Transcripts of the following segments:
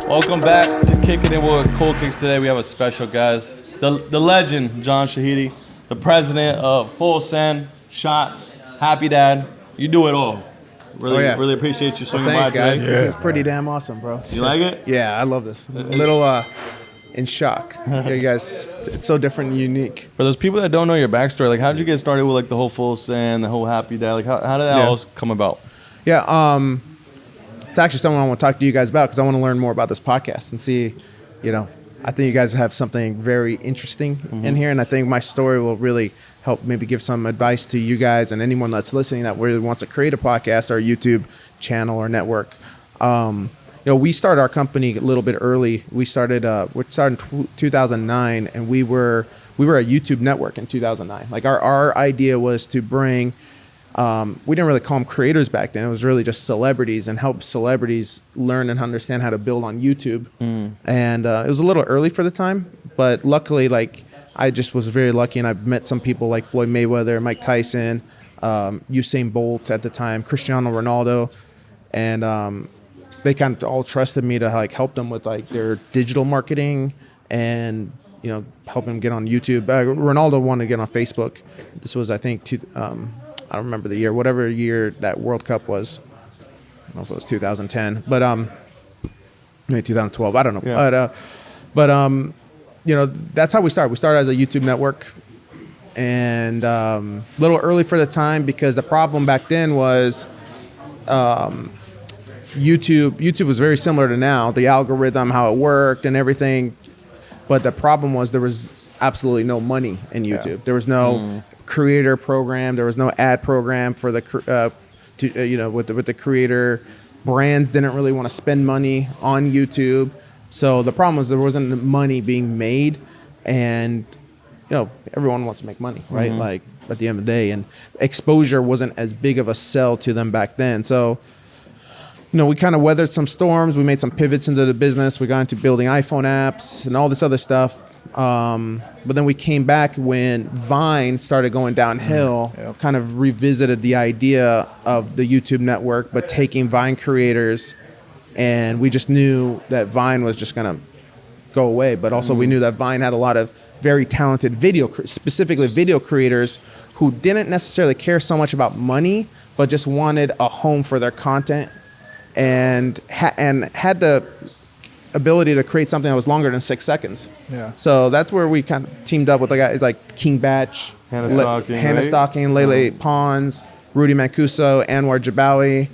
Welcome back to Kickin with CoolKicks. Today we have a special guest, the legend, JOHN SHAHIDI, the president of Full Send, Shots, Happy Dad. You do it all. Really appreciate you swinging by guys. today. This is pretty damn awesome, bro. You like it? Yeah, I love this. A little in shock. Yeah, you guys, it's so different and unique. For those people that don't know your backstory, like how did you get started with like the whole Full Send, the whole Happy Dad? Like how did that all come about? Yeah, it's actually something I want to talk to you guys about because I want to learn more about this podcast and see, I think you guys have something very interesting in here, and I think my story will really help maybe give some advice to you guys and anyone that's listening that really wants to create a podcast or a YouTube channel or network. We started our company a little bit early. We started in 2009, and we were a YouTube network in 2009. Like our idea was to bring. We didn't really call them creators back then. It was really just celebrities and help celebrities learn and understand how to build on YouTube. And it was a little early for the time, but luckily, I just was very lucky, and I've met some people like Floyd Mayweather, Mike Tyson, Usain Bolt at the time, Cristiano Ronaldo, and they kind of all trusted me to help them with their digital marketing and help them get on YouTube. Ronaldo wanted to get on Facebook. This was, I think, I don't remember the year, whatever year that World Cup was. I don't know if it was 2010, but maybe 2012. I don't know. Yeah. But that's how we started. We started as a YouTube network, and a little early for the time because the problem back then was YouTube was very similar to now, the algorithm, how it worked and everything. But the problem was there was absolutely no money in YouTube. Yeah. There was no creator program. There was no ad program for the with the creator. Brands didn't really want to spend money on YouTube. So the problem was there wasn't money being made, and everyone wants to make money, right? Like at the end of the day, and exposure wasn't as big of a sell to them back then. So we kind of weathered some storms. We made some pivots into the business. We got into building iPhone apps and all this other stuff. But then we came back when Vine started going downhill, kind of revisited the idea of the YouTube network, but taking Vine creators, and we just knew that Vine was just going to go away. But also we knew that Vine had a lot of very talented specifically video creators who didn't necessarily care so much about money, but just wanted a home for their content and had the ability to create something that was longer than 6 seconds. Yeah. So that's where we kind of teamed up with the guys like King Batch, Hannah Stocking, Lele Pons, Rudy Mancuso, Anwar Jabawi,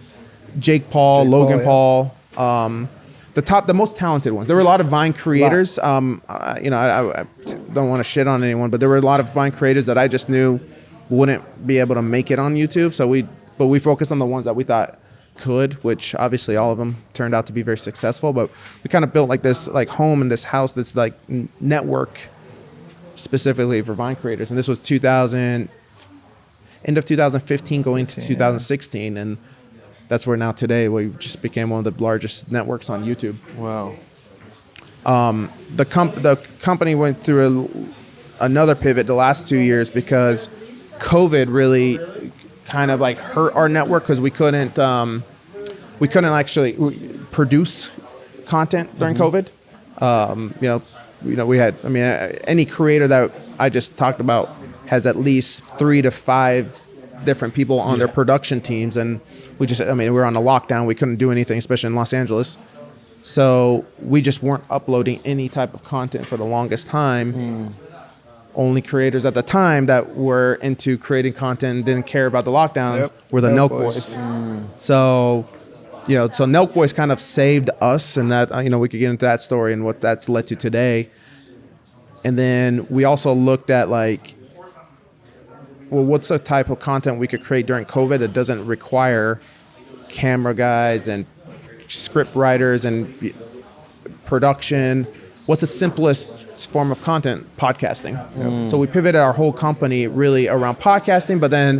Jake Paul, Logan Paul. The most talented ones. There were a lot of Vine creators. I don't want to shit on anyone, but there were a lot of Vine creators that I just knew wouldn't be able to make it on YouTube. So we focused on the ones that we thought could, which obviously all of them turned out to be very successful, but we kind of built this home and this house, this network specifically for Vine creators. And this was end of 2015 going to 2016, and that's where now today we just became one of the largest networks on YouTube. Wow. The company went through another pivot the last 2 years because COVID really kind of hurt our network because we couldn't actually produce content during COVID. We had, any creator that I just talked about has at least 3 to 5 different people on their production teams, and we were on a lockdown. We couldn't do anything, especially in Los Angeles. So we just weren't uploading any type of content for the longest time. Only creators at the time that were into creating content and didn't care about the lockdowns were the Nelk Boys. So Nelk Boys kind of saved us, and that we could get into that story and what that's led to today. And then we also looked at what's the type of content we could create during COVID that doesn't require camera guys and script writers and production. What's the simplest form of content? Podcasting. So we pivoted our whole company really around podcasting, but then,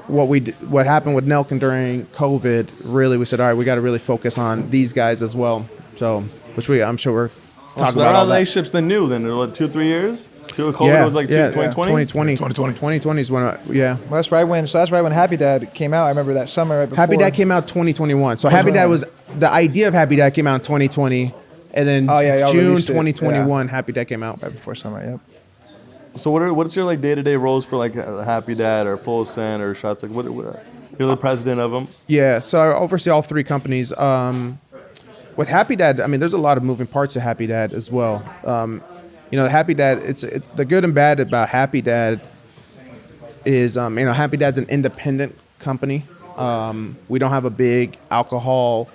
what happened with Nelk during COVID, really we said, all right, we got to really focus on these guys as well. So, I'm sure we're talking about all that. Relationships then new then, 2-3 years? COVID was like 2020? 2020 is when, yeah. Well, that's right when Happy Dad came out. I remember that summer right before. Happy Dad came out 2021. So Happy Dad was, the idea of Happy Dad came out in 2020. And then June 2021, Happy Dad came out. Right before summer, yep. So what's your like day-to-day roles for like Happy Dad or Full Send or Shots? Like what you're the president of them? Yeah, so I oversee all three companies. With Happy Dad, I mean, there's a lot of moving parts to Happy Dad as well. You know, Happy Dad, the good and bad about Happy Dad is, you know, Happy Dad's an independent company. We don't have a big alcohol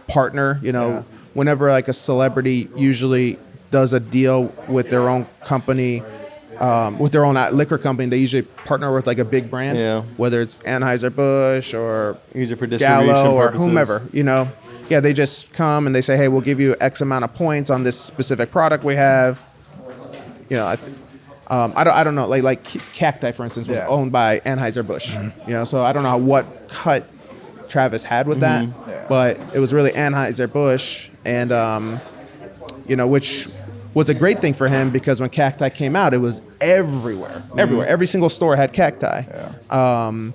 partner. You know, whenever like a celebrity usually does a deal with their own company, with their own liquor company, they usually partner with like a big brand, whether it's Anheuser-Busch or Use it for distribution Gallo or purposes. whomever, you know. Yeah, they just come and they say, hey, we'll give you X amount of points on this specific product we have. You know, I don't know. Like Cacti, for instance, was owned by Anheuser-Busch. You know, so I don't know what cut Travis had with that, but it was really Anheuser-Busch, and you know, which was a great thing for him because when Cacti came out, it was everywhere. Every single store had Cacti. And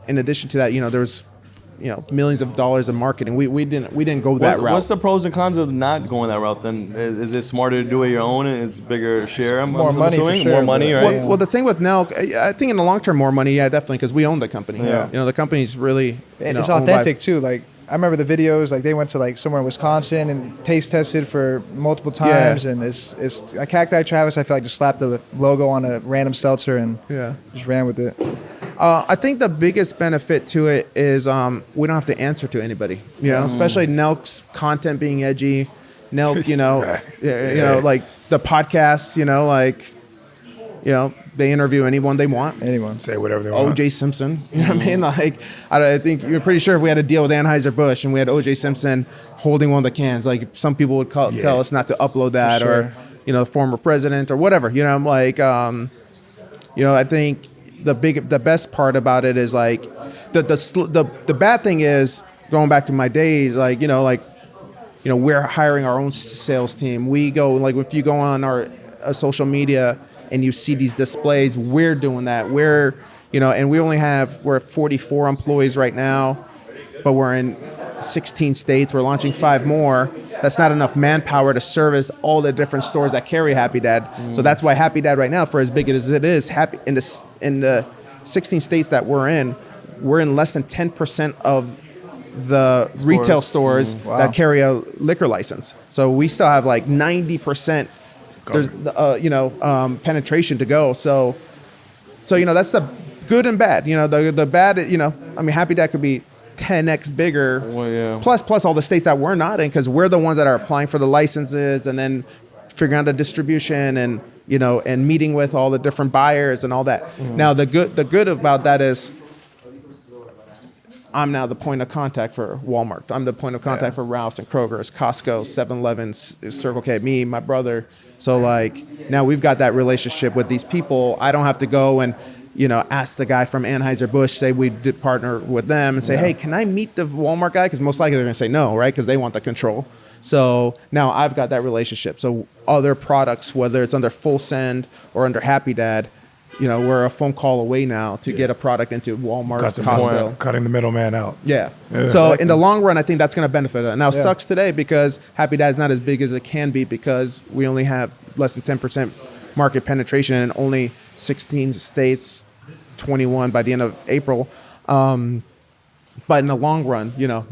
in addition to that, you know, there was, you know, millions of dollars of marketing. We didn't go that route. What's the pros and cons of not going that route then? Is it smarter to do it your own and it's bigger share? More money for sure. More money, right? Well, the thing with Nelk, I think in the long term, more money, definitely, because we own the company. Yeah. You know, the company's really, and it's authentic too. Like I remember the videos, like they went to like somewhere in Wisconsin and taste tested for multiple times, and it's Cacti Travis. I feel like just slapped the logo on a random seltzer and just ran with it. I think the biggest benefit to it is we don't have to answer to anybody. You know, especially Nelk's content being edgy. Nelk, you know, you know, like the podcasts. You know, like, you know, they interview anyone they want. Anyone. Say whatever they want. O.J. Simpson. You know what I mean? Like, I think you're pretty sure if we had a deal with Anheuser-Busch and we had O.J. Simpson holding one of the cans, like some people would tell us not to upload that, or, you know, former president or whatever. You know, I'm like, you know, I think the best part about it is like the bad thing is going back to my days, like, you know, we're hiring our own sales team. We go, like, if you go on our social media and you see these displays, we're doing that. We're, you know, and we're at 44 employees right now, but we're in 16 states. We're launching 5 more. That's not enough manpower to service all the different stores that carry Happy Dad. So that's why Happy Dad right now, for as big as it is, in the 16 states that we're in less than 10% of the retail stores that carry a liquor license. So we still have like 90%. There's penetration to go. So you know, that's the good and bad. You know, the bad, you know, I mean, Happy Dad could be 10x bigger. Plus all the states that we're not in, because we're the ones that are applying for the licenses and then figuring out the distribution and, you know, and meeting with all the different buyers and all that. Now the good about that is I'm now the point of contact for Walmart. I'm the point of contact for Ralph's and Kroger's, Costco, 7-Eleven's, Circle K, me, my brother. So like now we've got that relationship with these people. I don't have to go and, you know, ask the guy from Anheuser-Busch, say we did partner with them and say, hey, can I meet the Walmart guy? Because most likely they're going to say no, right? Because they want the control. So now I've got that relationship. So other products, whether it's under Full Send or under Happy Dad, you know, we're a phone call away now to get a product into Walmart, Costco. Cutting the middleman out. Yeah. So in the long run, I think that's going to benefit it. Now, it sucks today because Happy Dad's not as big as it can be because we only have less than 10% market penetration in only 16 states, 21 by the end of April. But in the long run, you know,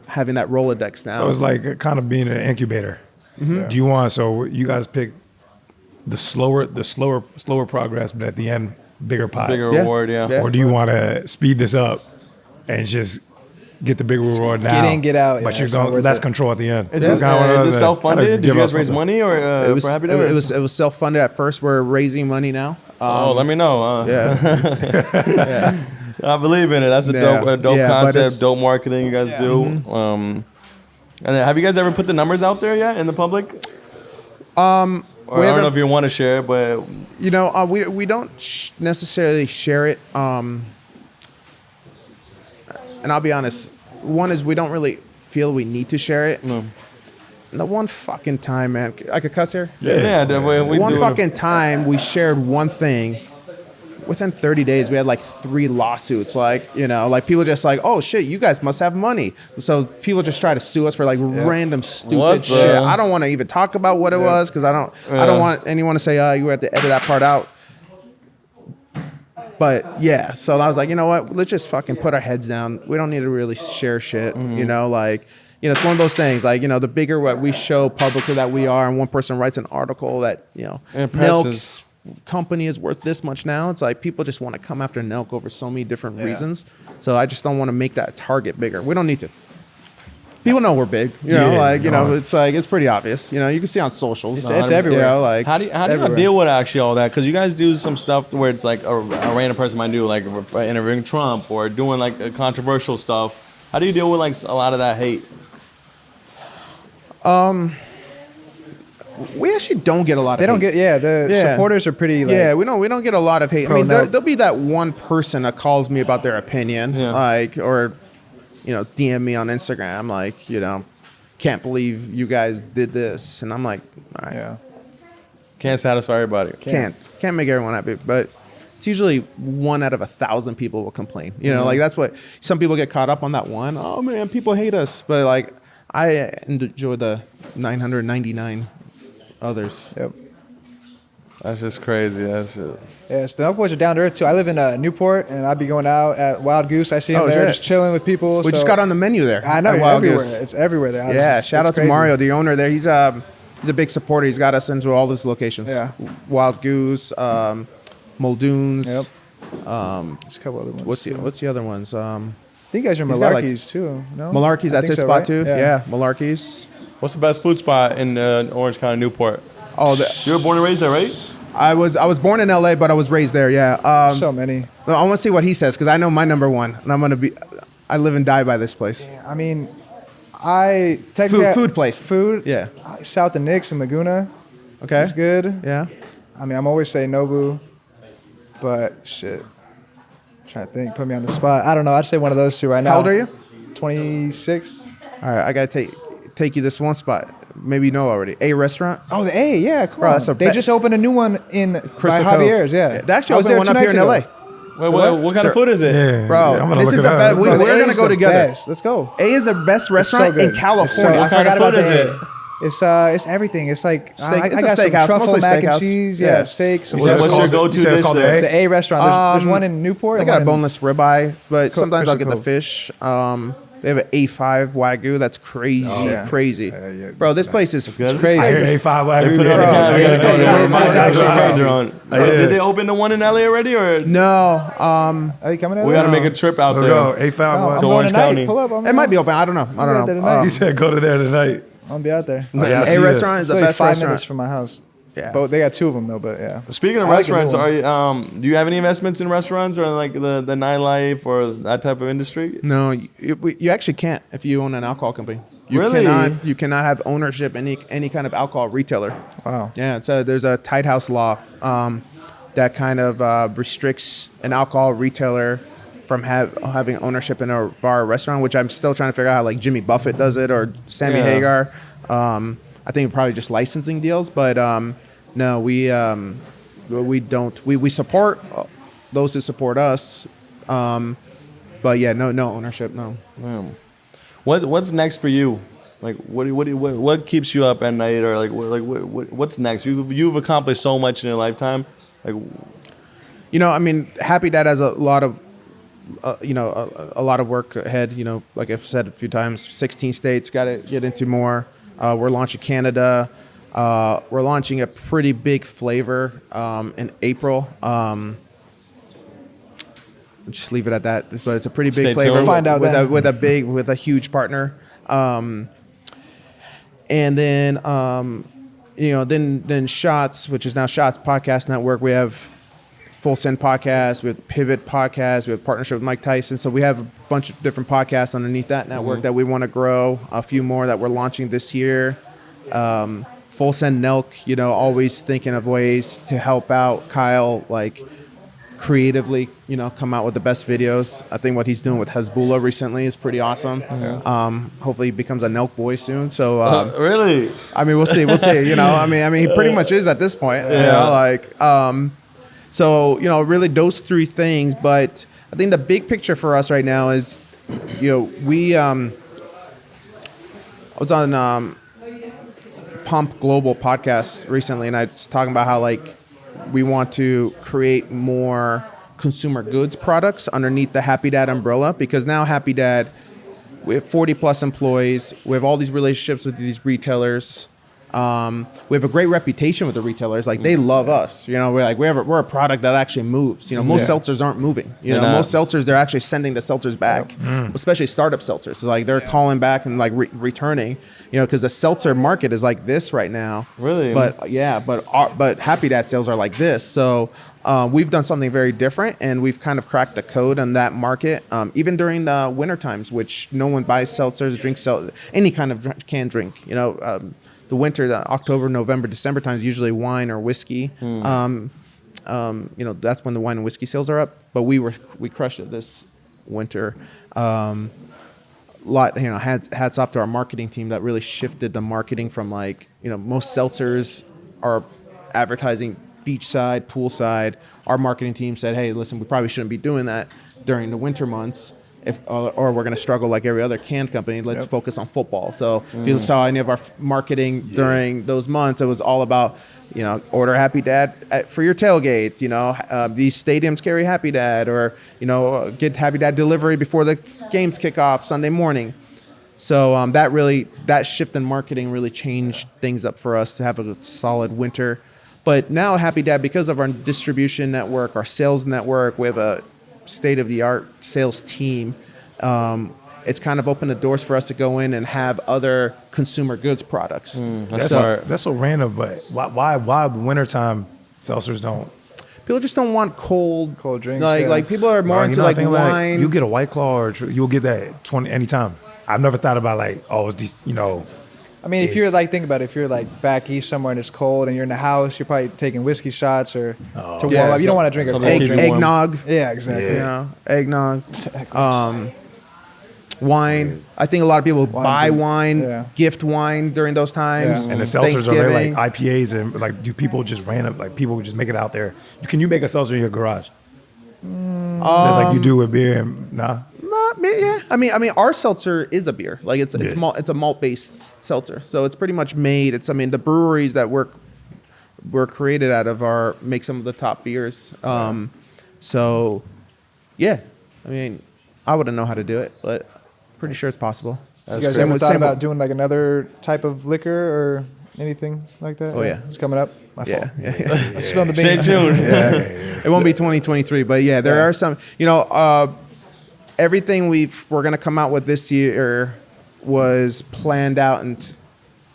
having that Rolodex now. So it's like kind of being an incubator. Do you want, so you guys pick the slower progress, but at the end, bigger pie. Bigger reward, Or do you want to speed this up and just get the bigger reward now? Get in, get out. But you're going, that's control at the end. Is it self-funded? Did you guys raise money or for Happy Dad? It was self-funded at first. We're raising money now. Let me know. Yeah. I believe in it. That's a dope concept, dope marketing you guys do. And then have you guys ever put the numbers out there yet in the public? Or I don't know if you want to share it, but you know, we don't necessarily share it. And I'll be honest. One is we don't really feel we need to share it. the one fucking time, man. I could cuss here. Yeah, we One do fucking time we shared one thing. Within 30 days, we had like 3 lawsuits. Like, you know, like people just like, oh shit, you guys must have money. So people just try to sue us for like random stupid What the- shit. I don't want to even talk about what it was because I don't want anyone to say, you had to edit that part out. But yeah, so I was like, you know what? Let's just fucking put our heads down. We don't need to really share shit. You know, like, you know, it's one of those things. Like, you know, the bigger what we show publicly that we are, and one person writes an article that, you know, Nelk's company is worth this much now. It's like people just want to come after Nelk over so many different reasons. So I just don't want to make that target bigger. We don't need to. People know we're big, you know, like, you know, it's like, it's pretty obvious. You know, you can see on socials. It's everywhere. You know, like, How do you deal with actually all that? Because you guys do some stuff where it's like a random person might do, like interviewing Trump or doing like a controversial stuff. How do you deal with like a lot of that hate? we actually don't get a lot of They don't hate. get the supporters are pretty like, Yeah, we don't get a lot of hate. I mean, pro-Nelk. there'll be that one person that calls me about their opinion, like, or, you know, DM me on Instagram, like, you know, can't believe you guys did this, and I'm like, all right, yeah. Can't satisfy everybody. can't make everyone happy, but it's usually 1 out of 1,000 people will complain. You know, like that's what some people get caught up on, that one. Oh man, people hate us, but like I enjoy the 999 others. Yep. That's just crazy. That's just... Yeah, so the Nelk boys are down to earth too. I live in Newport, and I'd be going out at Wild Goose. I see them there, shit. just chilling with people. We just got on the menu there. I know, at you're Wild everywhere. Goose. It's everywhere there. Yeah, shout it's out to crazy. Mario, the owner there. He's a big supporter. He's got us into all those locations. Yeah. Wild Goose, Muldoon's. Yep. There's a couple other ones. What's the other ones? I think you guys are He's got, like, Malarkey's too. No, Malarkey's. I That's think his so, spot right? too. Yeah, Malarkey's. What's the best food spot in Orange County, Newport? Oh, You were born and raised there, right? I was born in LA, but I was raised there. Yeah. So many. I want to see what he says because I know my number one, and I live and die by this place. I mean, I technically Food place. Food. Yeah. South of Nix and Laguna. Okay. It's good. Yeah. I mean, I'm always saying Nobu, but shit. I'm trying to think. Put me on the spot. I don't know. I'd say one of those two right now. How old are you? 26. All right, I gotta take you this one spot. Maybe you know already. A restaurant. Oh, the A. Yeah, come Bro, on. that's a They bet. just opened a new one in Crystal by Cove. Javier's. Yeah. They actually I was opened there one 2 up here nights in ago. LA. What kind of food is it? Yeah, Bro, I'm gonna this look is it the up. best. Bro, the We're A gonna is go the together. best. Let's go. A is the best It's so restaurant good. in California. It's so, I What kind forgot of food about is the it? A. It's everything. It's like Steak- I it's a got some steakhouse, truffle mostly mac steakhouse. and cheese. Yeah. Yeah, steak. Some You said it's What's called- your go-to you said it's dish called there? the A restaurant. There's one in Newport. I and got one a in- boneless ribeye, but sometimes I'll get the Cove. fish. They have an A5 Wagyu. That's crazy, yeah. crazy. yeah. Bro, this place is good? crazy. I hear A5 They put it on the Bro, calendar. We gotta go there. yeah, it's actually crazy. Did they open the one in LA already, or No, Are you coming out? we gotta make a trip out Let's there? go. A5 I'm what? to going Orange tonight. County. Pull up. it might be open. I don't know. I We'll don't be know. out there He said go to there tonight. I'll be out there. Oh, yeah, I see A this. restaurant is It's the only best 5 restaurant. minutes from my house. Yeah. But they got 2 of them though. But yeah. Speaking of I like a new restaurants, one. are you, do you have any investments in restaurants or like the nightlife or that type of industry? No, you actually can't if you own an alcohol company. Really? You cannot have ownership in any kind of alcohol retailer. Wow. Yeah, so there's a tight house law that kind of restricts an alcohol retailer from having ownership in a bar or restaurant, which I'm still trying to figure out how like Jimmy Buffett does it or Sammy Yeah. Hagar. I think probably just licensing deals, but no, we don't. We support those who support us, but yeah, no ownership, no. What's next for you? Like what keeps you up at night, or what's next? You've accomplished so much in your lifetime. Like, You know, I mean, Happy Dad has a lot of, a lot of work ahead. You know, like I've said a few times, 16 states, got to get into more. We're launching Canada. We're launching a pretty big flavor in April. Just leave it at that. But it's a pretty big Stay flavor. tuned. Find out then. with a huge partner. And then then Shots, which is now Shots Podcast Network. We have Full Send Podcast, we have Pivot Podcast, we have partnership with Mike Tyson. So we have a bunch of different podcasts underneath that network that we want to grow. A few more that we're launching this year. Full Send Nelk, always thinking of ways to help out Kyle, like creatively, come out with the best videos. I think what he's doing with Hezbollah recently is pretty awesome. Hopefully he becomes a Nelk boy soon. So Really? I mean, we'll see. He pretty much is at this point. So really those three things. But I think the big picture for us right now is, we I was on Pump Global podcast recently, and I was talking about how we want to create more consumer goods products underneath the Happy Dad umbrella, because now Happy Dad, we have 40 plus employees. We have all these relationships with these retailers. We have a great reputation with the retailers. They love us. We're a product that actually moves. Most seltzers aren't moving. Most seltzers, they're actually sending the seltzers back, especially startup seltzers. So they're calling back and returning. Because the seltzer market is like this right now. Really? But Happy Dad sales are like this. So we've done something very different, and we've kind of cracked the code on that market. Even during the winter times, which no one buys seltzers, drinks any kind of canned drink. The winter, the October, November, December times, usually wine or whiskey. That's when the wine and whiskey sales are up. But we crushed it this winter. Hats off to our marketing team that really shifted the marketing from most seltzers are advertising beachside, poolside. Our marketing team said, hey, listen, we probably shouldn't be doing that during the winter months. Or we're going to struggle like every other can company. Let's focus on football. So if you saw any of our marketing during those months, it was all about, order Happy Dad for your tailgate. These stadiums carry Happy Dad, or, get Happy Dad delivery before the games kick off Sunday morning. So that shift in marketing really changed things up for us to have a solid winter. But now Happy Dad, because of our distribution network, our sales network, we have a state-of-the-art sales team. It's kind of opened the doors for us to go in and have other consumer goods products. That's so random, but why wintertime seltzers don't? People just don't want cold drinks. Like people are more into wine. You get a White Claw, or you'll get that 20 anytime. I've never thought about it's these, if you're think about it, if you're back east somewhere and it's cold and you're in the house, you're probably taking whiskey shots or to warm up. You don't want to drink eggnog. Yeah, exactly. Eggnog. Wine. I think a lot of people buy wine, gift wine during those times. Yeah. And the seltzers are they IPAs, and do people just people just make it out there? Can you make a seltzer in your garage? That's you do with beer and nah. Yeah, I mean, our seltzer is a beer. It's a malt based seltzer, so it's pretty much made. The breweries that we're created out of make some of the top beers. So, yeah, I wouldn't know how to do it, but pretty sure it's possible. You guys ever thought about doing another type of liquor or anything like that? Oh yeah, it's coming up. Yeah. I smelled the beans. Stay tuned. It won't be 2023, but there are some. Everything we're going to come out with this year was planned out, and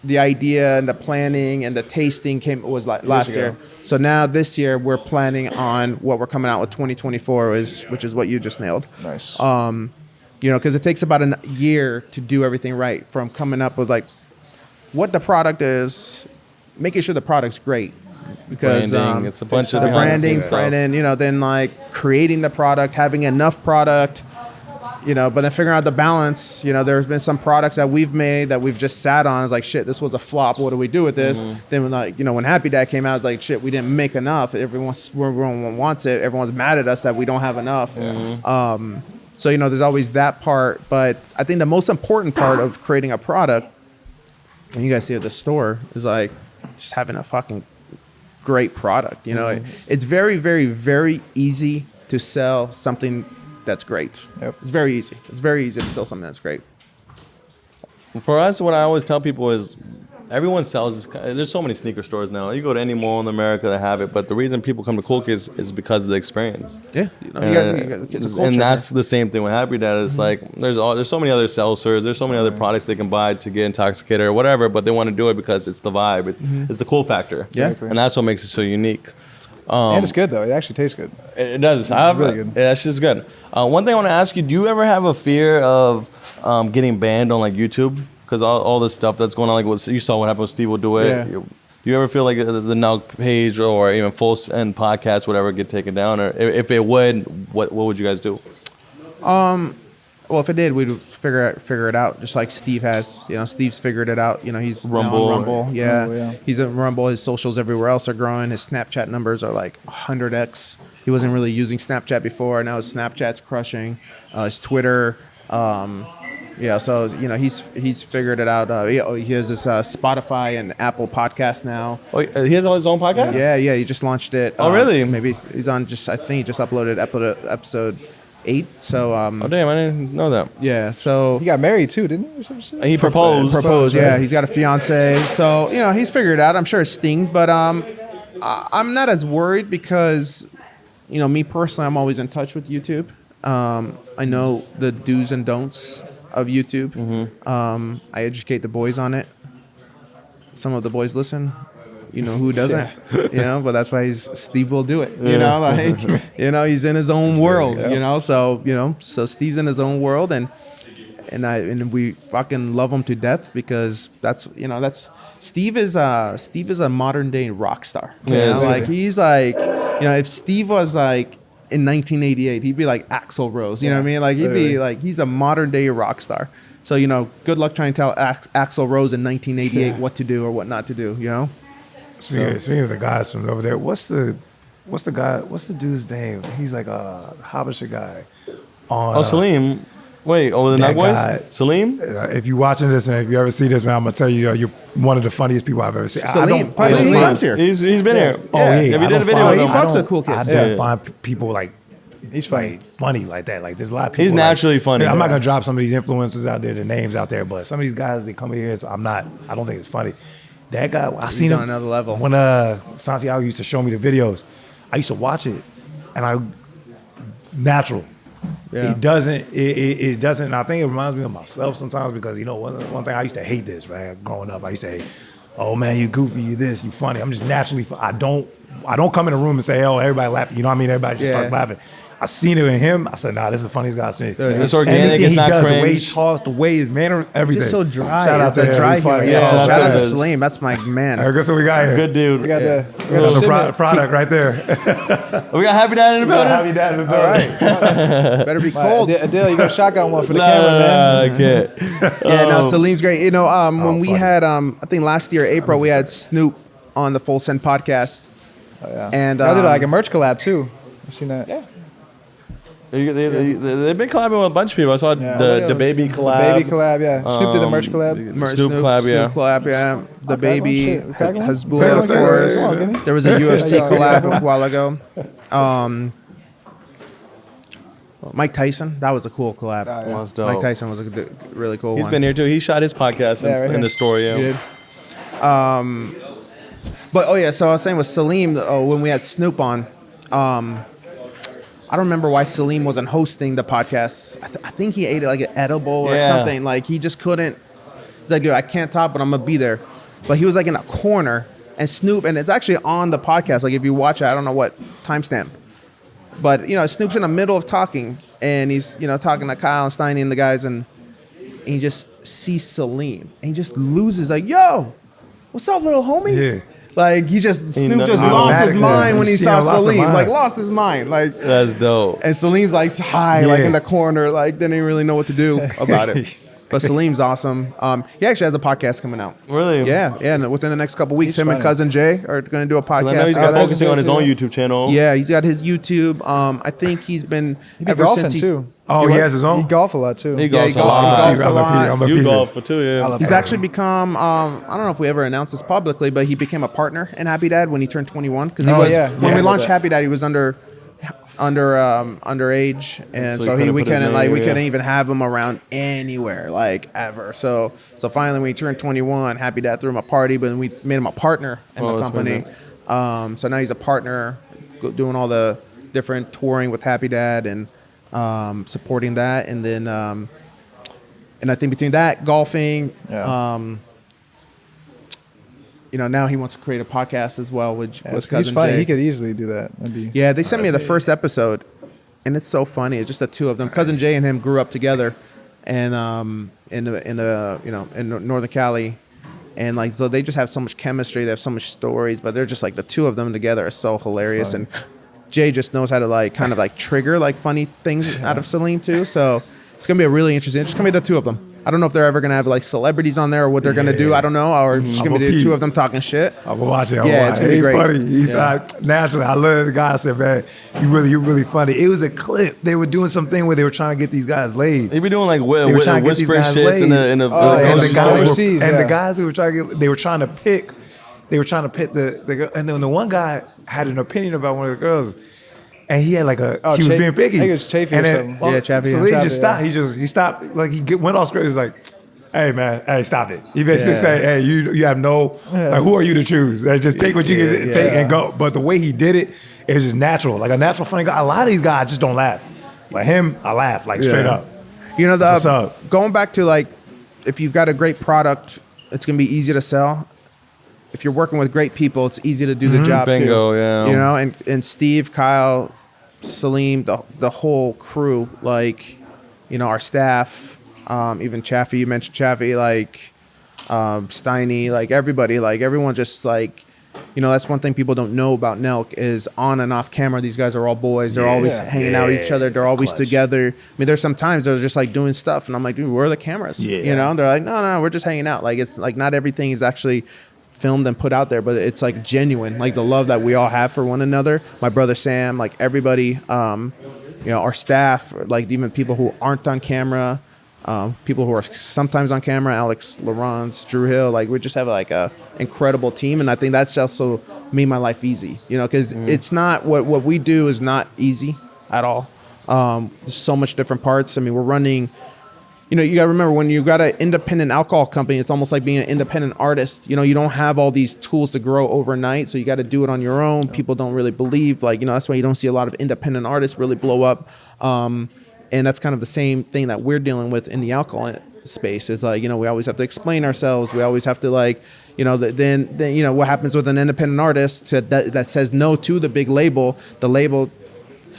the idea and the planning and the tasting was last year. So now this year we're planning on what we're coming out with 2024 which is what you just nailed. Nice. Because it takes about a year to do everything right, from coming up with what the product is, making sure the product's great. Because branding, it's a bunch of the branding, stuff. and then creating the product, having enough product. But then figuring out the balance, there's been some products that we've made that we've just sat on. It's shit, this was a flop. What do we do with this? Then when Happy Dad came out, it's shit, we didn't make enough. Everyone wants it. Everyone's mad at us that we don't have enough. So, there's always that part. But I think the most important part of creating a product, and you guys see at the store, is just having a fucking great product. It's very, very, very easy to sell something that's great. Yep. It's very easy. It's very easy to sell something that's great. For us, what I always tell people is everyone sells. There's so many sneaker stores now. You go to any mall in America that have it, but the reason people come to CoolKicks is because of the experience. Yeah, you guys it's a culture, and that's the same thing with Happy Dad. It's there's so many other seltzers. There's so many other products they can buy to get intoxicated or whatever, but they want to do it because it's the vibe. It's the cool factor. Yeah, and that's what makes it so unique. And it's good though. It actually tastes good. It does. It's really good. Yeah, that shit's good. One thing I want to ask you: do you ever have a fear of getting banned on YouTube? Because all this stuff that's going on, what you saw what happened with Steve will do it. Yeah. Do you ever feel like the Nelk page or even Full Send podcast, whatever, get taken down? Or if it would, what would you guys do? Well, if it did, we'd figure it out, just like Steve has. You know, Steve's figured it out. You know, he's now Rumble. on Rumble. Yeah. Rumble, yeah. He's on Rumble. His socials everywhere else are growing. His Snapchat numbers are like 100x. He wasn't really using Snapchat before. Now his Snapchat's crushing. His Twitter. Yeah, so you know he's figured it out. He has this Spotify and Apple podcast now. Oh, he has his own podcast? Yeah, he just launched it. Oh, really? Maybe he's on I think he just uploaded episode 8. So Oh, damn, I didn't know that. yeah, so He got married too, didn't he? Or some shit? He proposed. yeah, he's got a fiance. So you know he's figured it out. I'm sure it stings, but I'm not as worried because you know me personally, I'm always in touch with YouTube. I know the do's and don'ts of YouTube. I educate the boys on it. Some of the boys listen. You know who doesn't? You know, but that's why Steve will do it. You know, like you know, he's in his own world. You know, so Steve's in his own world, and we fucking love him to death because that's Steve is a modern day rock star. You Yeah, know? really. Like he's like, you know, if Steve was like in 1988, he'd be like Axl Rose. You know what I mean? Like he'd be like, he's a modern day rock star. So you know, good luck trying to tell Axl Rose in 1988 what to do or what not to do. You know. Speaking of the guys from over there, what's the dude's name? He's like a Habesha guy. On Salim. Wait, the that Nelk boys? guy. Salim? If you're watching this, man, if you ever see this, man, I'm gonna tell you, you're one of the funniest people I've ever seen. I Salim, don't, probably I don't Salim's find- here. He's been here. Oh yeah, Yeah, we I did a don't video find- with him. He fucks I with don't- Cool Kids. I Yeah. don't find people like He's funny. funny like that. Like there's a lot of people. He's like- naturally funny. I'm not gonna drop some of these influencers out there, the names out there, but some of these guys they come here, so I don't think it's funny. That guy, I seen on him another level. when Santiago used to show me the videos. I used to watch it, and natural. Yeah. It doesn't. And I think it reminds me of myself sometimes because you know one thing I used to hate this, right? Growing up, I used to say, "Oh man, you goofy, you this, you funny." I'm just naturally. I don't come in a room and say, "Oh, everybody laughing." You know what I mean? Everybody just starts laughing. I seen it in him. I said, "Nah, this is the funniest guy I've seen." It's organic, Anything it's he not does, the way he cringe. talks, the way his manner, everything. Just so dry. Shout out to the him. dry He's funny. humor. Yeah, Shout that's out what to it is. Salim. That's my man. All right, guess what we got here? Good dude. We got the Another shipment. product right there. We got Happy Dad in the building. Happy dad in the All building. right. Better be All right, cold. Adele, you got a shotgun one for the camera, man. Okay. Yeah, no, Salim's great. You know, when we funny. had, I think last year, April, we had Snoop on the Full Send podcast. Oh, yeah. And I did like a merch collab too. I've seen that. Yeah. They've been collabing with a bunch of people. I saw the baby collab. Baby collab, yeah. Snoop did the merch collab. Snoop collab, yeah. Snoop collab, yeah. The Okay, baby, well, shit. Cracking one? Hasbulla, Yeah, of say course. it. Come on, give me. There was a UFC Yeah, collab a while ago. Mike Tyson, that was a cool collab. Oh, yeah. That's dope. Mike Tyson was a really cool He's one. been here too. He shot his podcast Yeah, right in here. the story. Yeah. He did. But so I was saying with Salim, when we had Snoop on, I don't remember why Salim wasn't hosting the podcast. I think he ate like an edible or Yeah. something. Like he just couldn't. He's like, dude, I can't talk, but I'm gonna be there. But he was like in a corner, and Snoop, and it's actually on the podcast. Like if you watch it, I don't know what timestamp, but you know Snoop's in the middle of talking, and he's talking to Kyle and Steiny and the guys, and he just sees Salim, and he just loses like, yo, what's up, little homie? Yeah. Like Snoop just knows. lost his Automatically. mind when he Yeah, saw lost his Salim. mind. Like lost his mind. Like That's dope. and Salim's like high, like Yeah. in the corner, like didn't even really know what to do about it. But Salim's awesome. He actually has a podcast coming out. Really? Yeah, and within the next couple weeks, He's him and funny. Cousin Jay are going to do a podcast. I know he's been together. focusing on his own YouTube channel. Yeah, he's got his YouTube. I think he's been He be ever golfing since he's. too. Oh, he has his He own. golf a lot too. He Yeah, golfs he a golf- lot. he golfs a lot. I'm a You peep. golf for too, yeah. love He's actually become. I don't know if we ever announced this publicly, but he became a partner in Happy Dad when he turned 21. Because he Oh, was yeah. when Yeah. we launched Happy Dad, he was underage, and So so he couldn't we put his couldn't name, we yeah. couldn't even have him around anywhere like ever. So finally when he turned 21, Happy Dad threw him a party, but we made him a partner in Oh, the that's company. So now he's a partner, doing all the different touring with Happy Dad and supporting that, and then and I think between that golfing. Yeah. Now he wants to create a podcast as well with Yeah, with he's Cousin funny. Jay. He could easily do that. That'd be, Yeah, they sent me the first episode, and it's so funny. It's just the two of them. Cousin Jay and him grew up together, and in Northern Cali, And like, so they just have so much chemistry. They have so much stories, but they're just like, the two of them together are so hilarious. And Jay just knows how to like kind of like trigger like funny things out of Salim too. So it's gonna be a really interesting. It's just gonna be the two of them. I don't know if they're ever gonna have like celebrities on there or what they're gonna do. I don't know. Or it's just gonna be the two of them talking shit. I'm gonna watch it. It's gonna be great. Funny. He's naturally. I love the guy. I said, man, you're really funny. It was a clip. They were doing something where they were trying to get these guys laid. They be doing like They were trying to get these whisper guys shits laid. in the And the guys overseas, the guys who were trying to get, they were trying to pick the girl. And then the one guy had an opinion about one of the girls. And he had like he was being picky. I think it was Chafee or something. Chafee. Chafee, So So he just stopped. He stopped. Like went off script. He was like, "Hey man, hey, stop it." He basically said, "Hey, you have no like, who are you to choose? Like, just take what you can take and go." But the way he did it is just natural, like a natural funny guy. A lot of these guys just don't laugh. Like him, I laugh like straight up. You know, That's what's up. going back to like, if you've got a great product, it's gonna be easy to sell. If you're working with great people, it's easy to do the job Bingo, too. yeah. You know, and Steve, Kyle, Salim, the whole crew, like, you know, our staff, even Chaffee, you mentioned Chaffee, like Steiny, like everybody, like everyone just like, you know, that's one thing people don't know about Nelk is on and off camera, these guys are all boys. They're always hanging out with each other. They're always together. I mean, there's some times they're just like doing stuff and I'm like, dude, where are the cameras? Yeah. You know, they're like, no, we're just hanging out. Like, it's like not everything is actually filmed and put out there, but it's like genuine, like the love that we all have for one another. My brother Sam, like everybody, you know, our staff, like even people who aren't on camera, people who are sometimes on camera, Alex, Laurence, Drew Hill, like we just have like a incredible team. And I think that's also made my life easy, you know, because it's not what we do is not easy at all. There's so much different parts. I mean, we're running, you know, you got to remember when you got an independent alcohol company, it's almost like being an independent artist. You know, you don't have all these tools to grow overnight. So you got to do it on your own. People don't really believe, like, you know, that's why you don't see a lot of independent artists really blow up. And that's kind of the same thing that we're dealing with in the alcohol space is like, you know, we always have to explain ourselves. We always have to like, you know, then you know, what happens with an independent artist that says no to the big label, the label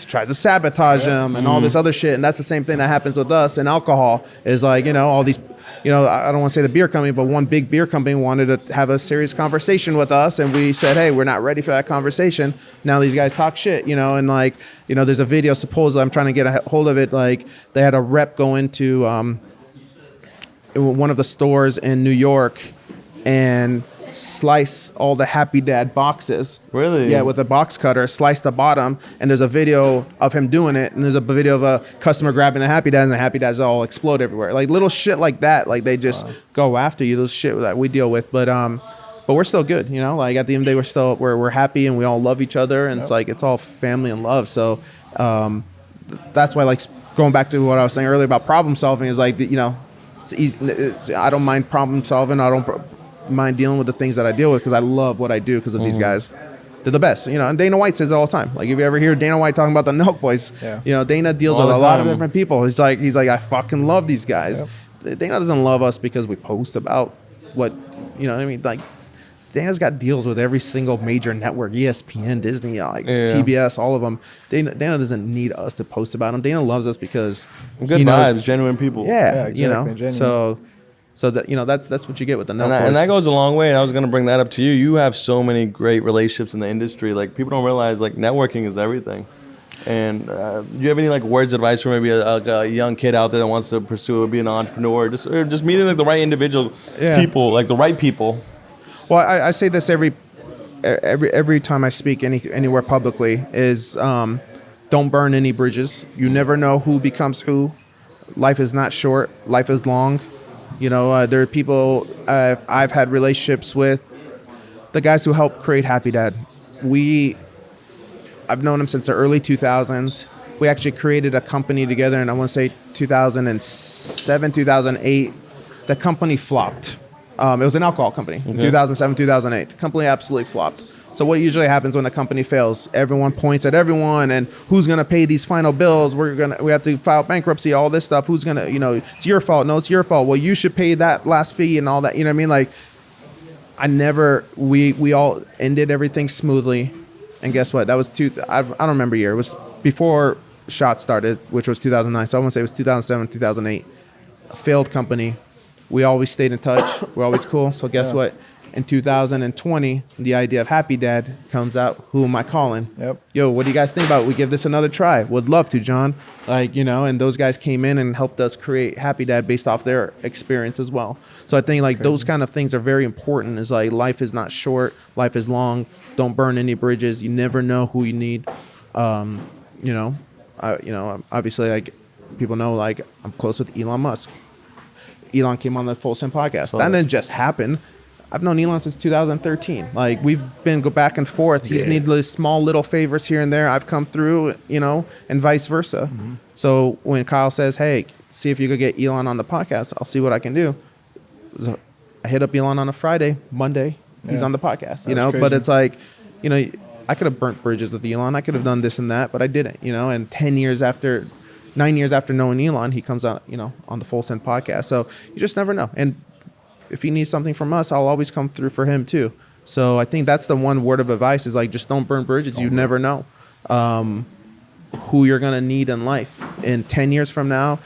tries to sabotage them and all this other shit. And that's the same thing that happens with us in alcohol is like, you know, all these, you know, I don't want to say the beer company, but one big beer company wanted to have a serious conversation with us. And we said, hey, we're not ready for that conversation. Now these guys talk shit, you know, and like, you know, there's a video, supposedly I'm trying to get a hold of it. Like they had a rep go into one of the stores in New York and slice all the Happy Dad boxes. Really? Yeah, with a box cutter, slice the bottom, and there's a video of him doing it, and there's a video of a customer grabbing the Happy Dads, and the Happy Dads all explode everywhere. Like little shit like that, like they just go after you. Those shit that we deal with, but we're still good, you know. Like at the end of the day, we're happy, and we all love each other, and it's like it's all family and love. So that's why, like going back to what I was saying earlier about problem solving, is like, you know, it's easy. I don't mind problem solving. I don't mind dealing with the things that I deal with because I love what I do because of these guys. They're the best, you know. And Dana White says it all the time. Like if you ever hear Dana White talking about the Nelk Boys, you know, Dana deals All with a the lot of time. different people. He's like I fucking love these guys. Dana doesn't love us because we post about what, you know what I mean? Like Dana's got deals with every single major network, ESPN, Disney, like TBS, all of them. Dana doesn't need us to post about them. Dana loves us because Good he knows- vibes, genuine people. Yeah, exactly, you know. genuine. So that, you know, that's what you get with the Nelk And that Boys. goes a long way. And I was going to bring that up to you. You have so many great relationships in the industry. Like people don't realize like networking is everything. And do you have any like words of advice for maybe a young kid out there that wants to pursue be an entrepreneur, or just meeting like the right individual people, like the right people? Well, I say this every time I speak anywhere publicly is don't burn any bridges. You never know who becomes who. Life is not short. Life is long. You know, there are people I've had relationships with, the guys who helped create Happy Dad. I've known them since the early 2000s. We actually created a company together, and I want to say 2007, 2008. The company flopped. It was an alcohol company. 2007, 2008. The company absolutely flopped. So what usually happens when a company fails? Everyone points at everyone, and who's gonna pay these final bills? We have to file bankruptcy, all this stuff. Who's gonna, you know, it's your fault. No, it's your fault. Well, you should pay that last fee and all that. You know what I mean? Like, we all ended everything smoothly, and guess what? That was I don't remember year. It was before Shot started, which was 2009. So I want to say it was 2007, 2008. A failed company. we always stayed in touch. We're always cool. So guess what? In 2020, the idea of Happy Dad comes out. Who am I calling? Yep. Yo, what do you guys think about it? We give this another try. Would love to, John. Like, you know, and those guys came in and helped us create Happy Dad based off their experience as well. So I think like those kind of things are very important. Is like life is not short, life is long. Don't burn any bridges. You never know who you need. Obviously, like people know, like I'm close with Elon Musk. Elon came on the Full Send podcast. That didn't just happen. I've known Elon since 2013. Like we've been go back and forth. He's needed small little favors here and there. I've come through, you know, and vice versa. Mm-hmm. So when Kyle says, "Hey, see if you could get Elon on the podcast," I'll see what I can do. So I hit up Elon on a Friday, Monday. He's on the podcast. You know, but it's like, you know, I could have burnt bridges with Elon. I could have done this and that, but I didn't. You know, and 9 years after knowing Elon, he comes out, you know, on the Full Send podcast. So you just never know. And if he needs something from us, I'll always come through for him too. So I think that's the one word of advice is like, just don't burn bridges. You never know who you're going to need in life. In 10 years from now,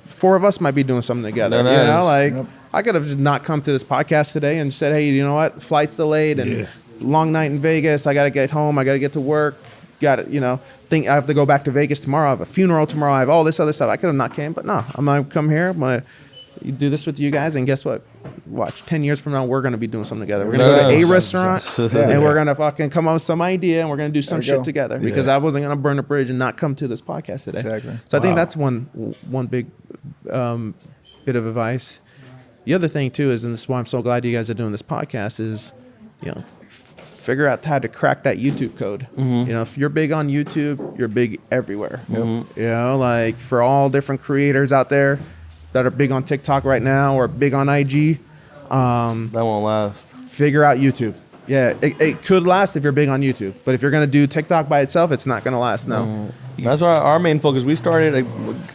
4 of us might be doing something together. You know, like I could have just not come to this podcast today and said, "Hey, you know what? Flight's delayed and long night in Vegas. I got to get home. I got to get to work. Got it. You know, think I have to go back to Vegas tomorrow. I have a funeral tomorrow. I have all this other stuff. I could have not came, but no, I'm going to come here. I'm going to do this with you guys, and guess what? Watch, 10 years from now, we're going to be doing something together. We're going to go to a restaurant, and we're going to fucking come up with some idea, and we're going to do some shit together. Because I wasn't going to burn a bridge and not come to this podcast today. Exactly. So I think that's one big bit of advice. The other thing too is, and this is why I'm so glad you guys are doing this podcast, is, you know, figure out how to crack that YouTube code. You know, if you're big on YouTube, you're big everywhere. You know, like for all different creators out there that are big on TikTok right now or big on IG. That won't last. Figure out YouTube. Yeah, it could last if you're big on YouTube, but if you're gonna do TikTok by itself, it's not gonna last. No. That's our main focus. We started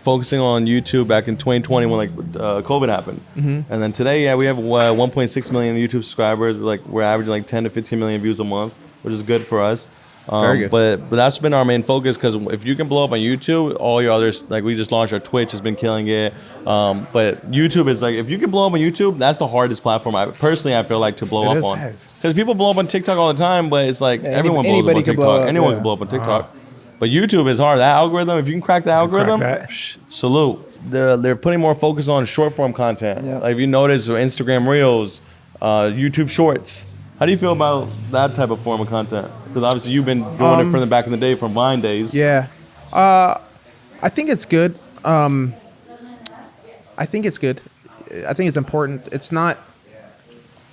focusing on YouTube back in 2020 when COVID happened, and then today, we have 1.6 million YouTube subscribers. We're averaging like 10 to 15 million views a month, which is good for us. Very good. But that's been our main focus, because if you can blow up on YouTube, all your others, like we just launched our Twitch, has been killing it. But YouTube is like, if you can blow up on YouTube, that's the hardest platform. I feel like to blow up on, because people blow up on TikTok all the time, but it's like everyone blows up on TikTok. Anyone can blow up on TikTok. But YouTube is hard. That algorithm, if you can crack the algorithm, salute. They're putting more focus on short form content. Like if you notice, Instagram Reels, YouTube Shorts. How do you feel about that type of form of content? Because obviously you've been doing it from the back in the day, from Vine days. Yeah. I think it's good. I think it's good. I think it's important. It's not,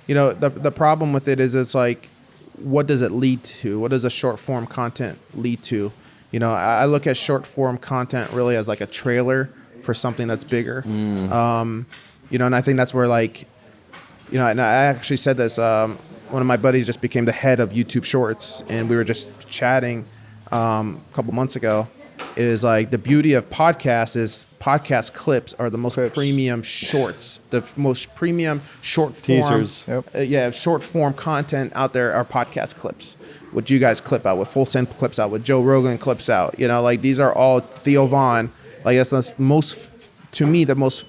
you know, the problem with it is it's like, what does it lead to? What does a short form content lead to? You know, I look at short form content really as like a trailer for something that's bigger. You know, and I think that's where, like, you know, and I actually said this, one of my buddies just became the head of YouTube Shorts, and we were just chatting a couple months ago. Is like the beauty of podcasts is podcast clips are the most premium shorts, the most premium short form teasers. Short form content out there are podcast clips. What you guys clip out, what Full Send clips out, what Joe Rogan clips out. You know, like these are all Theo Vaughn. Like that's the most, to me, the most,